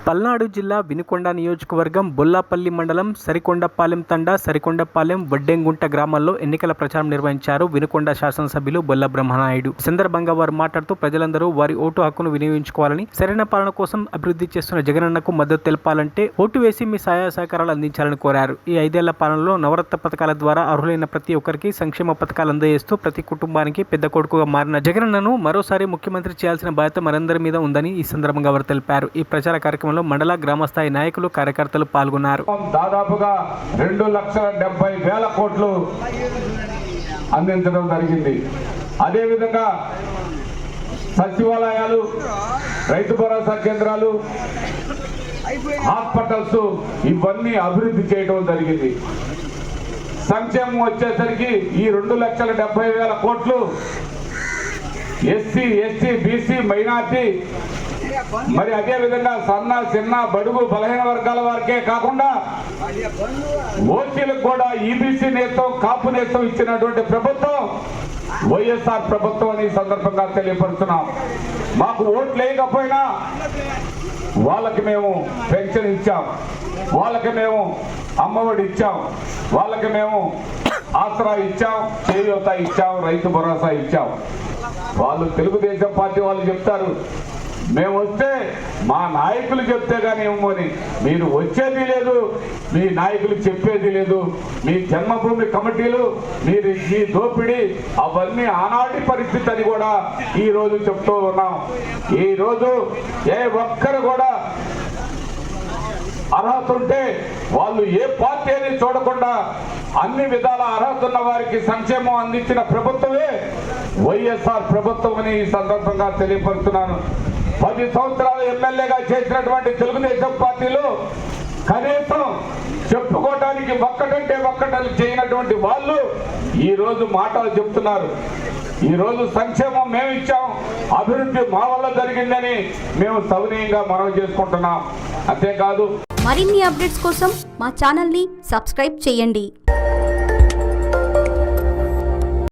పల్నాడు జిల్లా వినుకొండ నియోజకవర్గం బొల్లాపల్లి మండలం సరికొండపాలెం తండా సరికొండపాలెం వడ్డెంగుంట గ్రామాల్లో ఎన్నికల ప్రచారం నిర్వహించారు వినుకొండ శాసనసభ్యులు బొల్ల బ్రహ్మనాయుడు. సందర్భంగా వారు మాట్లాడుతూ ప్రజలందరూ వారి ఓటు హక్కును వినియోగించుకోవాలని, సరైన పాలన కోసం అభివృద్ధి చేస్తున్న జగనన్నకు మద్దతు తెలపాలంటే ఓటు వేసి మీ సహాయ సహకారాలు అందించాలని కోరారు. ఈ 5 ఏళ్ల పాలనలో నవరత్న పథకాల ద్వారా అర్హులైన ప్రతి ఒక్కరికి సంక్షేమ పథకాలు అందజేస్తూ ప్రతి కుటుంబానికి పెద్ద కొడుకుగా మారిన జగనన్నను మరోసారి ముఖ్యమంత్రి చేయాల్సిన బాధ్యత మనందరి మీద ఉందని ఈ సందర్భంగా వారు తెలిపారు. ఈ ప్రచార కార్యక్రమంలో మండల గ్రామస్థాయి నాయకులు కార్యకర్తలు పాల్గొన్నారు. దాదాపుగా 2,70,000 కోట్లు అందించడం జరిగింది. అదేవిధంగా సచివాలయాలు, రైతు భరోసా కేంద్రాలు, హాస్పిటల్స్ ఇవన్నీ అభివృద్ధి చేయడం జరిగింది. సంక్షేమం వచ్చేసరికి ఈ 2,70,000 కోట్లు ఎస్సీ, ఎస్టీ, బీసీ, మైనార్టీ, మరి అదే విధంగా సన్న చిన్న బడుగు బలహీన వర్గాల వారికే కాకుండా ఓసీలకు కూడా ఈబీసీ నేస్తం, కాపు నేస్తం ఇచ్చినటువంటి ప్రభుత్వం వైఎస్ఆర్ ప్రభుత్వం అని సందర్భంగా తెలియపరుస్తున్నాం. మాకు ఓట్లు వేయకపోయినా వాళ్ళకి మేము పెన్షన్ ఇచ్చాం, వాళ్ళకి మేము అమ్మఒడి ఇచ్చాం, వాళ్ళకి మేము ఆసరా ఇచ్చాం, చేయూత ఇచ్చాం, రైతు భరోసా ఇచ్చాం. వాళ్ళు తెలుగుదేశం పార్టీ వాళ్ళు చెప్తారు మేము వస్తే మా నాయకులు చెప్తే కానీ ఇవ్వమని. మీరు వచ్చేది లేదు, మీ నాయకులు చెప్పేది లేదు. మీ జన్మభూమి కమిటీలు, మీ దోపిడీ అవన్నీ ఆనాటి పరిస్థితి అని కూడా ఈరోజు చెప్తూ ఉన్నాం. ఈరోజు ఏ ఒక్కరు కూడా అర్హత ఉంటే వాళ్ళు ఏ పార్టీ అని చూడకుండా అన్ని విధాల అర్హత ఉన్న వారికి సంక్షేమం అందించిన ప్రభుత్వమే వైఎస్ఆర్ ప్రభుత్వం అని ఈ సందర్భంగా తెలియపరుస్తున్నాను. 10 సంవత్సరాలు ఎమ్మెల్యేగా చేసినటువంటి తెలుగుదేశం పార్టీలో కనీసం చెప్పుకోవడానికి ఒక్కటంటే ఒక్కటని చేయనటువంటి వాళ్ళు ఈరోజు మాటలు చెప్తున్నారు. ఈరోజు సంక్షేమం మేము ఇచ్చాం, అభివృద్ధి మా వల్ల జరిగిందని మేము సవినయంగా మనవి చేసుకుంటున్నాం. అంతేకాదు మరిన్ని అప్డేట్స్ కోసం మా ఛానల్ని సబ్స్క్రైబ్ చేయండి.